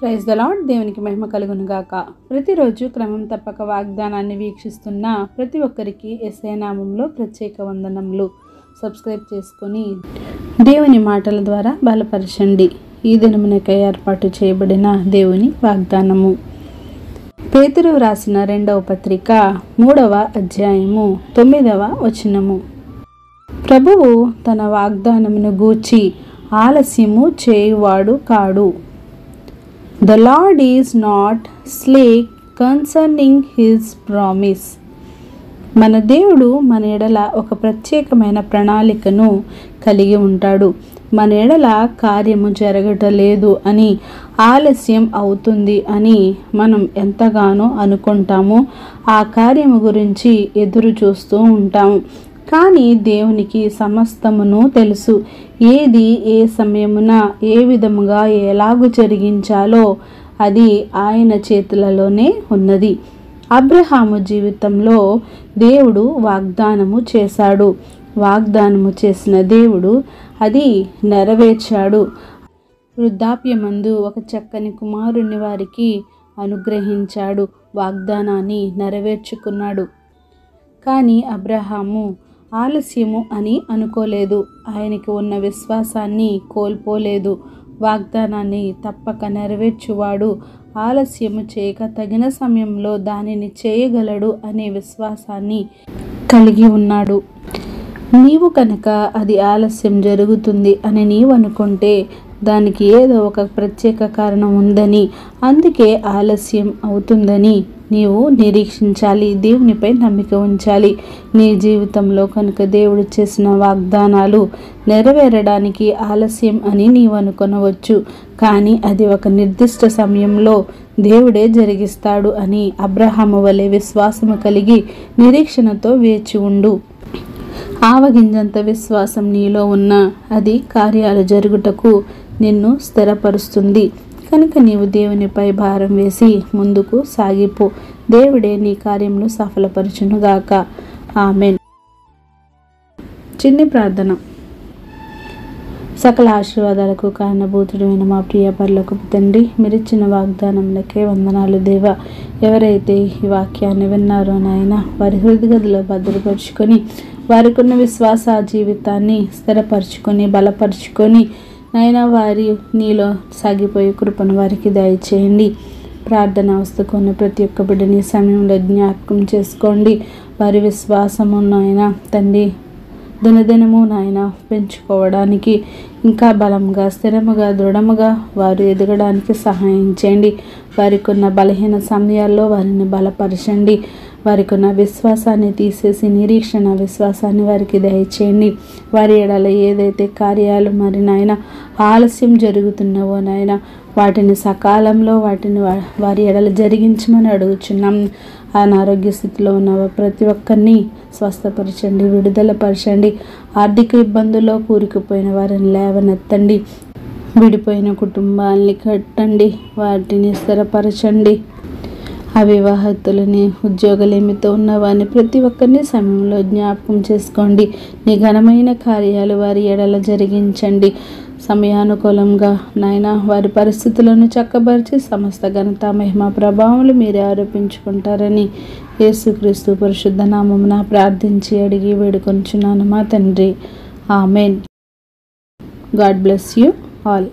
Praise the lord. దేవునికి మహిమ కలుగును గాక. ప్రతిరోజు క్రమం తప్పక వాగ్దానాన్ని వీక్షిస్తున్న ప్రతి ఒక్కరికి యేసయ్య నామములో ప్రత్యేక వందనములు. సబ్స్క్రైబ్ చేసుకొని దేవుని మాటల ద్వారా బలపరచండి. ఈ దినమునకై ఏర్పాటు చేయబడిన దేవుని వాగ్దానము పేతురు రాసిన 2వ పత్రిక 3వ అధ్యాయము 9వ వచనము. ప్రభువు తన వాగ్దానమును గూర్చి ఆలస్యము చేయువాడు కాడు. The Lord is not slack concerning his promise. మన దేవుడు మన ఎడల ఒక ప్రత్యేకమైన ప్రణాళికను కలిగి ఉంటాడు. మన ఎడల కార్యము జరగటలేదు అని, ఆలస్యం అవుతుంది అని మనం ఎంతగానో అనుకుంటాము. ఆ కార్యము గురించి ఎదురు చూస్తూ ఉంటాము. కానీ దేవునికి సమస్తమును తెలుసు. ఏది ఏ సమయమున ఏ విధముగా ఎలాగు జరిగించాలో అది ఆయన చేతులలోనే ఉన్నది. అబ్రహాము జీవితంలో దేవుడు వాగ్దానము చేశాడు. వాగ్దానము చేసిన దేవుడు అది నెరవేర్చాడు. వృద్ధాప్యమందు ఒక చక్కని కుమారుని వారికి అనుగ్రహించాడు. వాగ్దానాన్ని నెరవేర్చుకున్నాడు. కానీ అబ్రహాము ఆలస్యము అని అనుకోలేదు. ఆయనకి ఉన్న విశ్వాసాన్ని కోల్పోలేదు. వాగ్దానాన్ని తప్పక నెరవేర్చువాడు. ఆలస్యము చేయక తగిన సమయంలో దానిని చేయగలడు అనే విశ్వాసాన్ని కలిగి ఉన్నాడు. నీవు కనుక అది ఆలస్యం జరుగుతుంది అని నీవు అనుకుంటే దానికి ఏదో ఒక ప్రత్యేక కారణం ఉందని, అందుకే ఆలస్యం అవుతుందని నీవు నిరీక్షించాలి. దేవునిపై నమ్మిక ఉంచాలి. నీ జీవితంలో కనుక దేవుడు చేసిన వాగ్దానాలు నెరవేరడానికి ఆలస్యం అని నీవు అనుకొనవచ్చు. కానీ అది ఒక నిర్దిష్ట సమయంలో దేవుడే జరిగిస్తాడు అని అబ్రహాము వలె విశ్వాసము కలిగి నిరీక్షణతో వేచి ఉండు. ఆవగింజంత విశ్వాసం నీలో ఉన్న అది కార్యాలు జరుగుటకు నిన్ను స్థిరపరుస్తుంది. కనుక నీవు దేవునిపై భారం వేసి ముందుకు సాగిపో. దేవుడే నీ కార్యములు సఫలపరచునుగాక. ఆమెన్. చిన్ని ప్రార్థన. సకల ఆశీర్వాదాలకు కారణభూతుడైన మా ప్రియ పరలోకపు తండ్రి, మీరిచ్చిన వాగ్దానములకే వందనాలు దేవా. ఎవరైతే ఈ వాక్యాన్ని విన్నారో నాయన, వారి హృదయగదిలో భద్రపరుచుకొని వారికి ఉన్న విశ్వాస జీవితాన్ని స్థిరపరచుకొని బలపరుచుకొని నాయన వారి నీలో సాగిపోయే కృపను వారికి దయచేయండి. ప్రార్థన వస్తుకున్న ప్రతి ఒక్క బిడ్డని సమయంలో జ్ఞాపకం చేసుకోండి. వారి విశ్వాసము నాయన తండ్రి దినదినము నాయన పెంచుకోవడానికి ఇంకా బలంగా స్థిరముగా దృఢముగా వారు ఎదగడానికి సహాయం చేయండి. వారికి ఉన్న బలహీన సమయాల్లో వారిని బలపరచండి. వారికి ఉన్న విశ్వాసాన్ని తీసేసి నిరీక్షణ విశ్వాసాన్ని వారికి దయచేయండి. వారి ఎడల ఏదైతే కార్యాలు మరి నాయన ఆలస్యం జరుగుతున్నావో నాయన వాటిని సకాలంలో వారి ఎడల జరిగించమని అడుగుచున్నాం. అనారోగ్య స్థితిలో ఉన్న ప్రతి ఒక్కరిని స్వస్థపరచండి, విడుదలపరచండి. ఆర్థిక ఇబ్బందుల్లో కూరుకుపోయిన వారిని లేవనెత్తండి. విడిపోయిన కుటుంబాలని కట్టండి, వాటిని స్థిరపరచండి. అవివాహితులని ఉద్యోగలేమితో ఉన్న వారిని ప్రతి ఒక్కరిని సమయంలో జ్ఞాపకం చేసుకోండి. నీ ఘనమైన కార్యాలు వారి ఎడల జరిగించండి. సమయానుకూలంగా నాయన వారి పరిస్థితులను చక్కబరిచి సమస్త ఘనత మహిమ ప్రభావములు మీరే ఆరోపించుకుంటారని యేసుక్రీస్తు పరిశుద్ధ నామమున ప్రార్థించి అడిగి వేడుకొంచున్నాను మా తండ్రి. Amen. God bless you all.